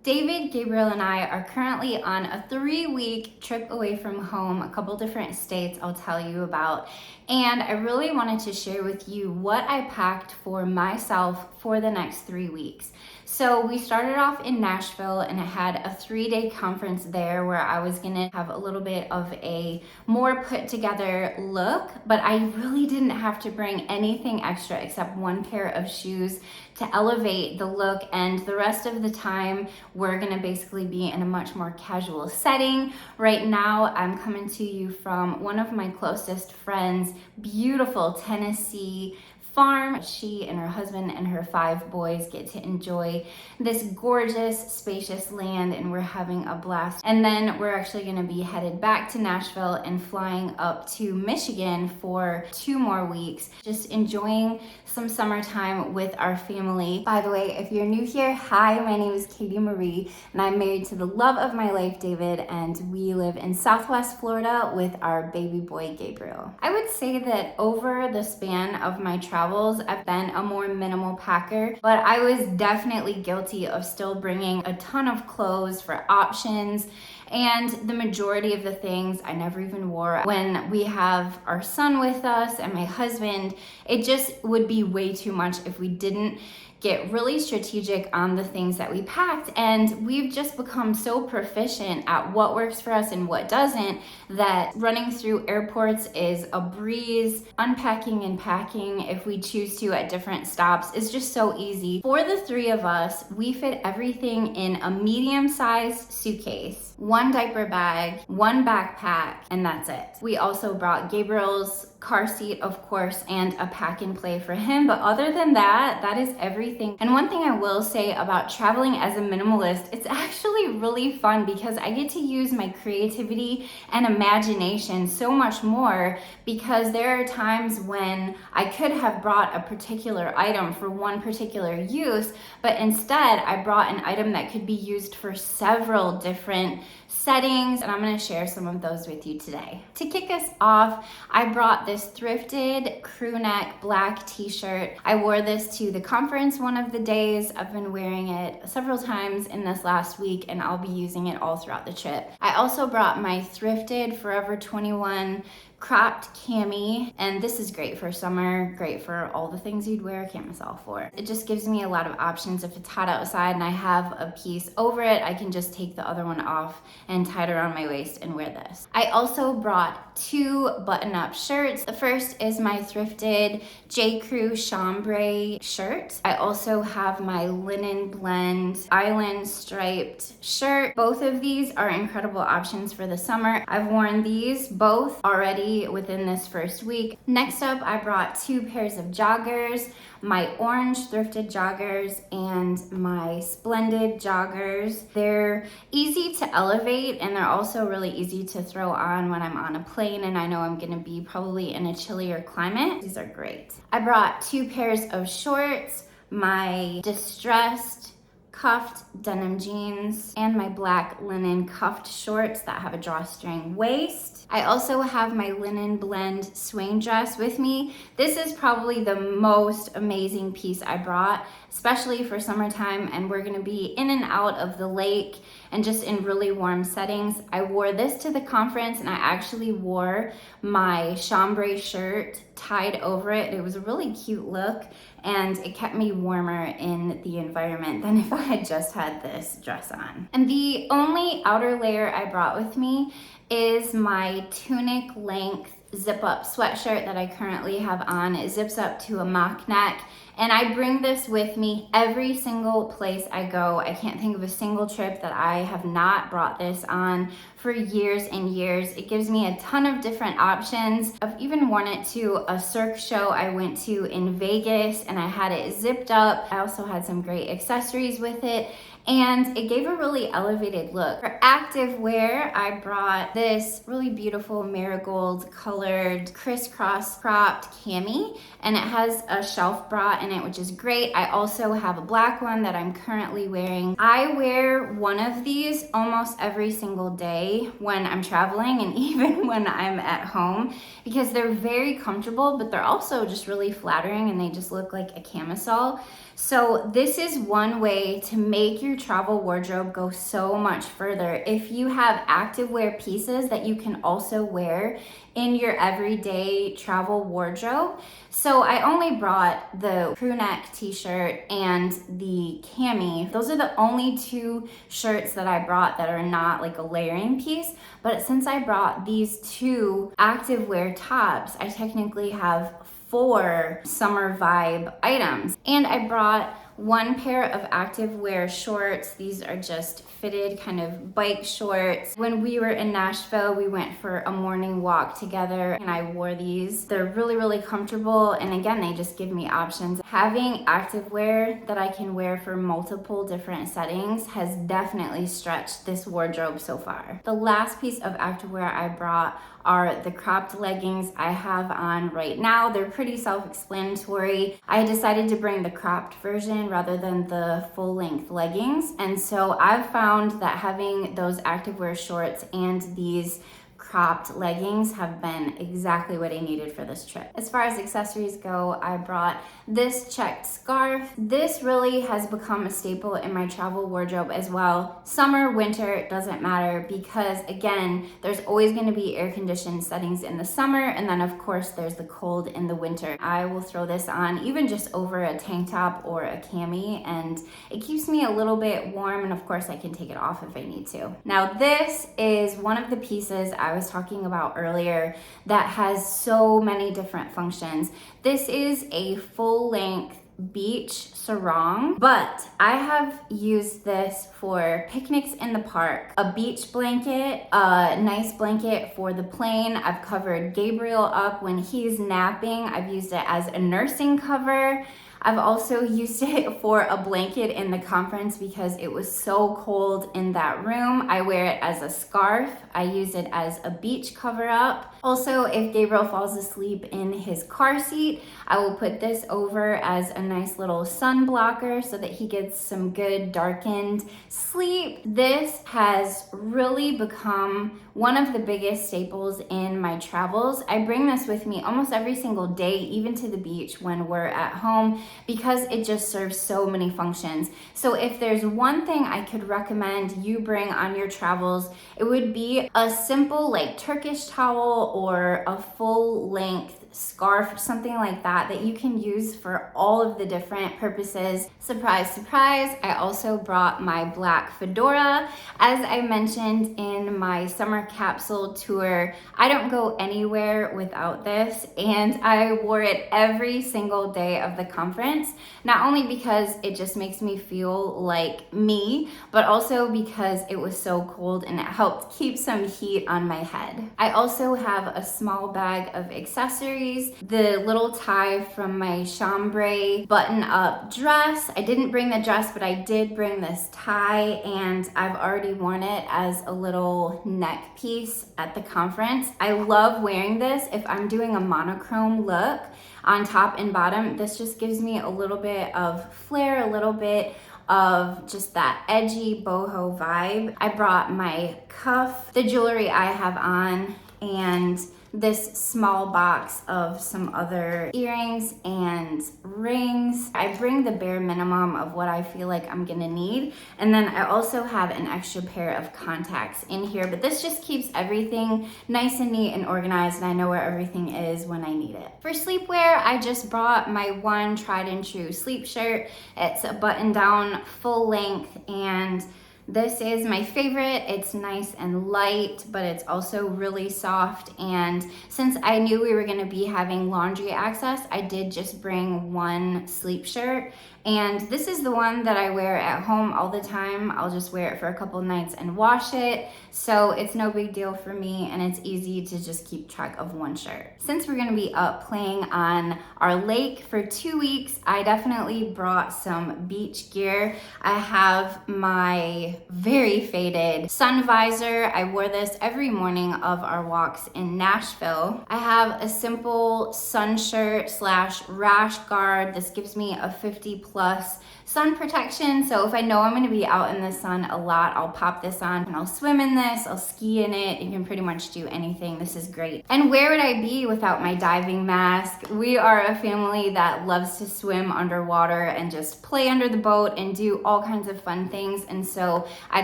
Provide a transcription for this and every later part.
David, Gabriel, and I are currently on a 3-week trip away from home, a couple different states I'll tell you about. And I really wanted to share with you what I packed for myself for the next 3 weeks. So we started off in Nashville and I had a 3-day conference there where I was gonna have a little bit of a more put together look, but I really didn't have to bring anything extra except one pair of shoes to elevate the look, and the rest of the time we're gonna basically be in a much more casual setting. Right now I'm coming to you from one of my closest friends' beautiful Tennessee farm. She and her husband and her 5 boys get to enjoy this gorgeous, spacious land, and we're having a blast. And then we're actually gonna be headed back to Nashville and flying up to Michigan for 2 more weeks, just enjoying some summertime with our family. By the way, if you're new here, hi, my name is Katie Marie, and I'm married to the love of my life, David, and we live in Southwest Florida with our baby boy, Gabriel. I would say that over the span of my travels, I've been a more minimal packer, but I was definitely guilty of still bringing a ton of clothes for options, and the majority of the things I never even wore. When we have our son with us and my husband, it just would be way too much if we didn't get really strategic on the things that we packed. And we've just become so proficient at what works for us and what doesn't that running through airports is a breeze. Unpacking and packing, if we choose to at different stops, is just so easy. For the 3 of us, we fit everything in a medium-sized suitcase, 1 diaper bag, 1 backpack, and that's it. We also brought Gabriel's car seat, of course, and a pack and play for him, but other than that, that is everything. And one thing I will say about traveling as a minimalist, it's actually really fun because I get to use my creativity and imagination so much more, because there are times when I could have brought a particular item for one particular use, but instead I brought an item that could be used for several different settings, and I'm going to share some of those with you today. To kick us off, I brought this thrifted crew neck black t-shirt. I wore this to the conference one of the days. I've been wearing it several times in this last week, and I'll be using it all throughout the trip. I also brought my thrifted Forever 21 cropped cami, and this is great for summer, great for all the things you'd wear a camisole for. It just gives me a lot of options. If it's hot outside and I have a piece over it, I can just take the other one off and tie it around my waist and wear this. I also brought 2 button-up shirts. The first is my thrifted J. Crew chambray shirt. I also have my linen blend island striped shirt. Both of these are incredible options for the summer. I've worn these both already within this first week. Next up, I brought 2 pairs of joggers, my orange thrifted joggers and my splendid joggers. They're easy to elevate, and they're also really easy to throw on when I'm on a plane and I know I'm gonna be probably in a chillier climate. These are great. I brought 2 pairs of shorts, my distressed cuffed denim jeans, and my black linen cuffed shorts that have a drawstring waist. I also have my linen blend swing dress with me. This is probably the most amazing piece I brought, especially for summertime, and we're gonna be in and out of the lake and just in really warm settings. I wore this to the conference, and I actually wore my chambray shirt tied over it. It was a really cute look, and it kept me warmer in the environment than if I had just had this dress on. And the only outer layer I brought with me is my tunic length zip up sweatshirt that I currently have on. It zips up to a mock neck, and I bring this with me every single place I go. I can't think of a single trip that I have not brought this on for years and years. It gives me a ton of different options. I've even worn it to a Cirque show I went to in Vegas, and I had it zipped up. I also had some great accessories with it, and it gave a really elevated look. For active wear, I brought this really beautiful marigold colored crisscross cropped cami, and it has a shelf bra in it, which is great. I also have a black one that I'm currently wearing. I wear one of these almost every single day when I'm traveling and even when I'm at home because they're very comfortable, but they're also just really flattering and they just look like a camisole. So this is one way to make your travel wardrobe go so much further. If you have activewear pieces that you can also wear in your everyday travel wardrobe. So I only brought the crew neck t-shirt and the cami. Those are the only two shirts that I brought that are not like a layering piece. But since I brought these two activewear tops, I technically have 4 summer vibe items. And I brought one pair of activewear shorts. These are just fitted kind of bike shorts. When we were in Nashville, we went for a morning walk together and I wore these. They're really, really comfortable. And again, they just give me options. Having activewear that I can wear for multiple different settings has definitely stretched this wardrobe so far. The last piece of activewear I brought are the cropped leggings I have on right now. They're pretty self-explanatory. I decided to bring the cropped version rather than the full-length leggings. And so I've found that having those activewear shorts and these cropped leggings have been exactly what I needed for this trip. As far as accessories go, I brought this checked scarf. This really has become a staple in my travel wardrobe as well. Summer, winter, it doesn't matter because again, there's always gonna be air conditioned settings in the summer and then of course there's the cold in the winter. I will throw this on even just over a tank top or a cami and it keeps me a little bit warm and of course I can take it off if I need to. Now this is one of the pieces I was talking about earlier that has so many different functions. This is a full-length beach sarong, but I have used this for picnics in the park, a beach blanket, a nice blanket for the plane. I've covered Gabriel up when he's napping. I've used it as a nursing cover. I've also used it for a blanket in the conference because it was so cold in that room. I wear it as a scarf. I use it as a beach cover up. Also, if Gabriel falls asleep in his car seat, I will put this over as a nice little sun blocker so that he gets some good darkened sleep. This has really become one of the biggest staples in my travels. I bring this with me almost every single day, even to the beach when we're at home, because it just serves so many functions. So if there's one thing I could recommend you bring on your travels, it would be a simple like Turkish towel or a full length scarf, something like that, that you can use for all of the different purposes. Surprise, surprise, I also brought my black fedora. As I mentioned in my summer capsule tour, I don't go anywhere without this, and I wore it every single day of the conference, not only because it just makes me feel like me, but also because it was so cold and it helped keep some heat on my head. I also have a small bag of accessories, the little tie from my chambray button-up dress. I didn't bring the dress, but I did bring this tie, and I've already worn it as a little neck piece at the conference. I love wearing this if I'm doing a monochrome look on top and bottom. This just gives me a little bit of flair, a little bit of just that edgy boho vibe. I brought my cuff, the jewelry I have on, and this small box of some other earrings and rings. I bring the bare minimum of what I feel like I'm gonna need. And then I also have an extra pair of contacts in here, but this just keeps everything nice and neat and organized, and I know where everything is when I need it. For sleepwear, I just brought my one tried and true sleep shirt. It's a button down full length, and this is my favorite. It's nice and light, but it's also really soft. And since I knew we were gonna be having laundry access, I did just bring one sleep shirt. And this is the one that I wear at home all the time. I'll just wear it for a couple nights and wash it. So it's no big deal for me, and it's easy to just keep track of one shirt. Since we're gonna be up playing on our lake for 2 weeks, I definitely brought some beach gear. I have my very faded sun visor. I wore this every morning of our walks in Nashville. I have a simple sun shirt slash rash guard. This gives me a 50+ sun protection. So if I know I'm gonna be out in the sun a lot, I'll pop this on and I'll swim in this, I'll ski in it. You can pretty much do anything. This is great. And where would I be without my diving mask? We are a family that loves to swim underwater and just play under the boat and do all kinds of fun things. And so I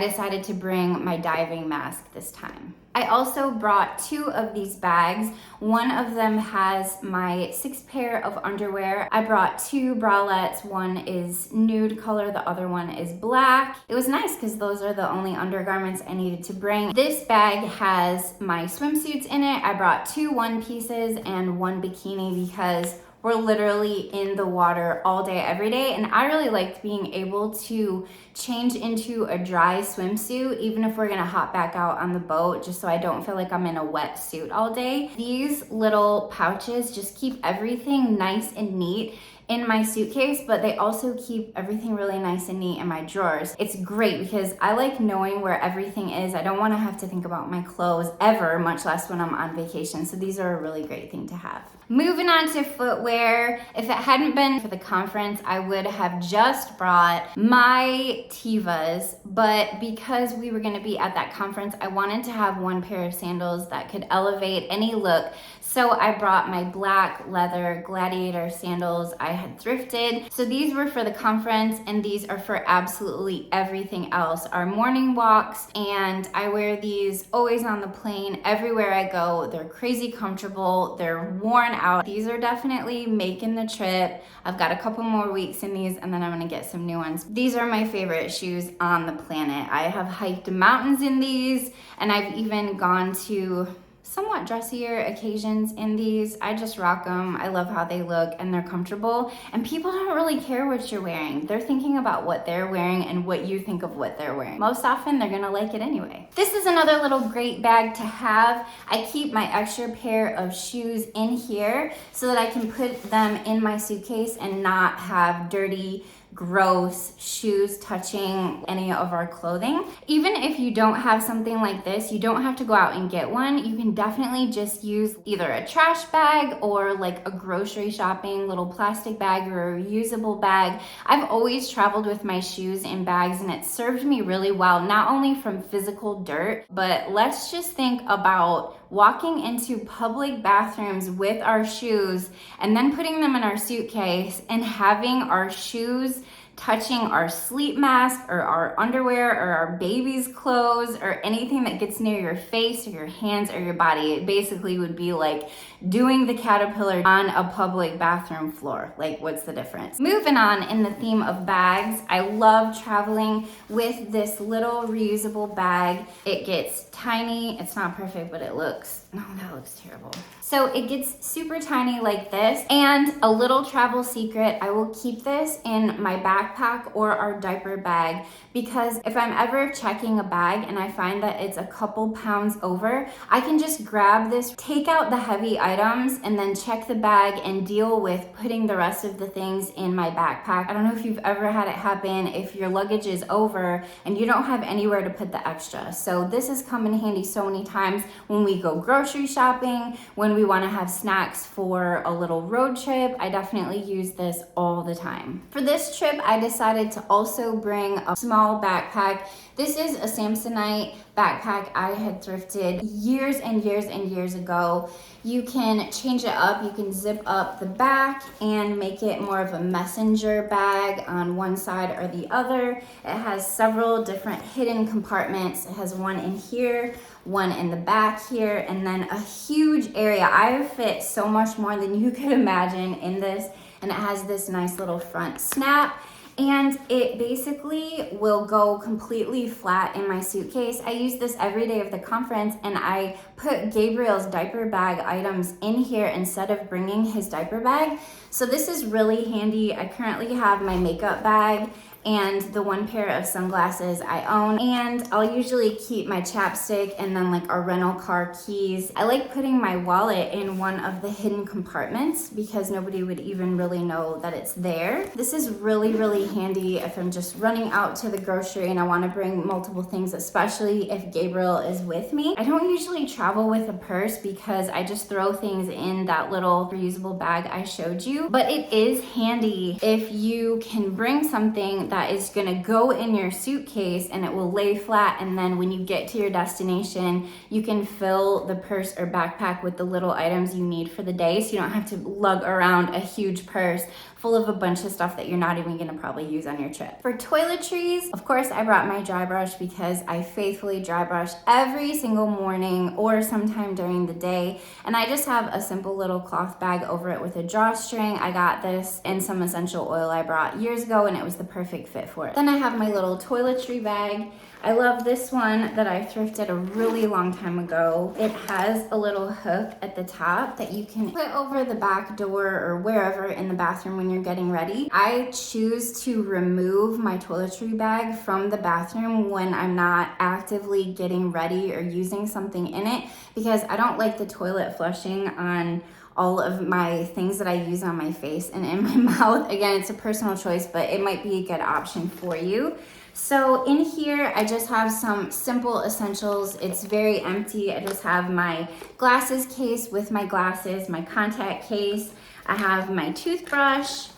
decided to bring my diving mask this time. I also brought 2 of these bags. One of them has my 6 pair of underwear. I brought 2 bralettes. One is nude color, the other one is black. It was nice because those are the only undergarments I needed to bring. This bag has my swimsuits in it. I brought 2 one pieces and 1 bikini because we're literally in the water all day, every day. And I really liked being able to change into a dry swimsuit, even if we're gonna hop back out on the boat, just so I don't feel like I'm in a wet suit all day. These little pouches just keep everything nice and neat in my suitcase, but they also keep everything really nice and neat in my drawers. It's great because I like knowing where everything is. I don't wanna have to think about my clothes ever, much less when I'm on vacation. So these are a really great thing to have. Moving on to footwear. If it hadn't been for the conference, I would have just brought my Tevas, but because we were gonna be at that conference, I wanted to have 1 pair of sandals that could elevate any look. So I brought my black leather Gladiator sandals I had thrifted. So these were for the conference, and these are for absolutely everything else. Our morning walks, and I wear these always on the plane, everywhere I go. They're crazy comfortable, they're worn out. These are definitely making the trip. I've got a couple more weeks in these, and then I'm gonna get some new ones. These are my favorite shoes on the planet. I have hiked mountains in these, and I've even gone to somewhat dressier occasions in these. I just rock them. I love how they look and they're comfortable, and people don't really care what you're wearing. They're thinking about what they're wearing and what you think of what they're wearing. Most often they're gonna like it anyway. This is another little great bag to have. I keep my extra pair of shoes in here so that I can put them in my suitcase and not have dirty, gross shoes touching any of our clothing. Even if you don't have something like this, you don't have to go out and get one. You can definitely just use either a trash bag or like a grocery shopping little plastic bag or a reusable bag. I've always traveled with my shoes in bags, and it served me really well, not only from physical dirt, but let's just think about walking into public bathrooms with our shoes and then putting them in our suitcase and having our shoes touching our sleep mask or our underwear or our baby's clothes or anything that gets near your face or your hands or your body. It basically would be like doing the caterpillar on a public bathroom floor. Like, what's the difference? Moving on in the theme of bags, I love traveling with this little reusable bag. It gets tiny. It's not perfect, but it looks, no, that looks terrible. So it gets super tiny like this. And a little travel secret, I will keep this in my backpack or our diaper bag, because if I'm ever checking a bag and I find that it's a couple pounds over, I can just grab this, take out the heavy items, and then check the bag and deal with putting the rest of the things in my backpack. I don't know if you've ever had it happen if your luggage is over and you don't have anywhere to put the extra. So this has come in handy so many times when we go grocery shopping, when we want to have snacks for a little road trip. I definitely use this all the time. For this trip, I decided to also bring a small backpack. This is a Samsonite backpack I had thrifted years and years and years ago. You can change it up. You can zip up the back and make it more of a messenger bag on one side or the other. It has several different hidden compartments. It has one in here, one in the back here, and then a huge area. I have fit so much more than you could imagine in this, and it has this nice little front snap. and it basically will go completely flat in my suitcase. I use this every day of the conference, and I put Gabriel's diaper bag items in here instead of bringing his diaper bag. So this is really handy. I currently have my makeup bag and the one pair of sunglasses I own, and I'll usually keep my chapstick and then like our rental car keys. I like putting my wallet in one of the hidden compartments because nobody would even really know that it's there. This is really, really handy if I'm just running out to the grocery and I want to bring multiple things, especially if Gabriel is with me. I don't usually travel with a purse because I just throw things in that little reusable bag I showed you, but it is handy if you can bring something that is gonna go in your suitcase and it will lay flat, and then when you get to your destination, you can fill the purse or backpack with the little items you need for the day, so you don't have to lug around a huge purse full of a bunch of stuff that you're not even gonna probably use on your trip. For toiletries, of course, I brought my dry brush because I faithfully dry brush every single morning or sometime during the day, and I just have a simple little cloth bag over it with a drawstring. I got this and some essential oil I brought years ago, and it was the perfect fit for it. Then I have my little toiletry bag. I love this one that I thrifted a really long time ago. It has a little hook at the top that you can put over the back door or wherever in the bathroom when you're getting ready. I choose to remove my toiletry bag from the bathroom when I'm not actively getting ready or using something in it because I don't like the toilet flushing on all of my things that I use on my face and in my mouth. Again, it's a personal choice, but it might be a good option for you. So in here, I just have some simple essentials. It's very empty. I just have my glasses case with my glasses, my contact case. I have my toothbrush,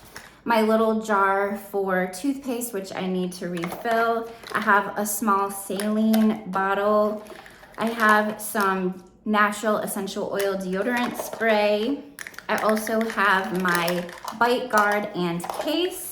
my little jar for toothpaste, which I need to refill. I have a small saline bottle. I have some natural essential oil deodorant spray. I also have my bite guard and case.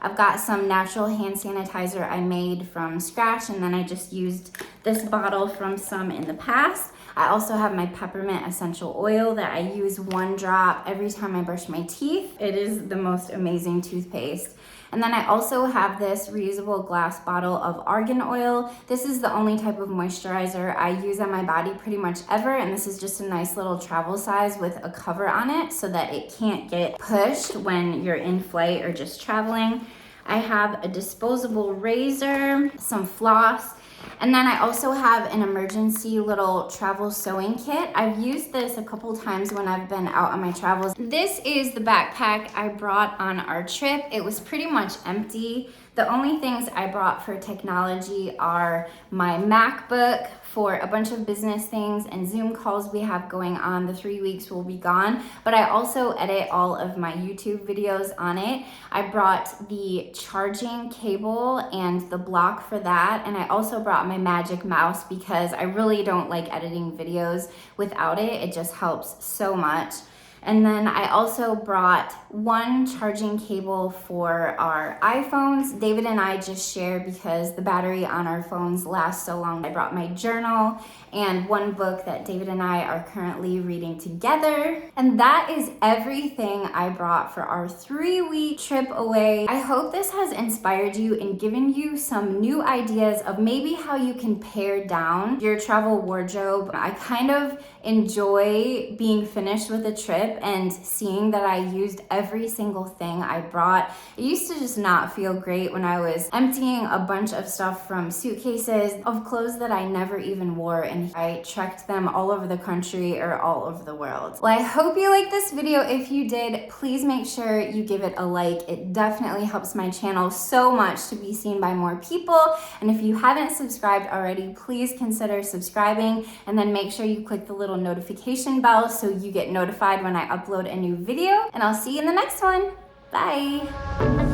I've got some natural hand sanitizer I made from scratch, and then I just used this bottle from some in the past. I also have my peppermint essential oil that I use 1 drop every time I brush my teeth. It is the most amazing toothpaste. And then I also have this reusable glass bottle of argan oil. This is the only type of moisturizer I use on my body pretty much ever, and this is just a nice little travel size with a cover on it so that it can't get pushed when you're in flight or just traveling. I have a disposable razor, some floss, and then I also have an emergency little travel sewing kit. I've used this a couple times when I've been out on my travels. This is the backpack I brought on our trip. It was pretty much empty. The only things I brought for technology are my MacBook for a bunch of business things and Zoom calls we have going on. The 3 weeks will be gone, but I also edit all of my YouTube videos on it. I brought the charging cable and the block for that, and I also brought my magic mouse because I really don't like editing videos without it. It just helps so much. And then I also brought 1 charging cable for our iPhones. David and I just share because the battery on our phones lasts so long. I brought my journal and 1 book that David and I are currently reading together. And that is everything I brought for our 3-week trip away. I hope this has inspired you and given you some new ideas of maybe how you can pare down your travel wardrobe. I kind of enjoy being finished with a trip and seeing that I used every single thing I brought. It used to just not feel great when I was emptying a bunch of stuff from suitcases of clothes that I never even wore, and I trekked them all over the country or all over the world. Well, I hope you liked this video. If you did, please make sure you give it a like. It definitely helps my channel so much to be seen by more people. And if you haven't subscribed already, please consider subscribing, and then make sure you click the little notification bell so you get notified when I upload a new video. And I'll see you in the next one. Bye.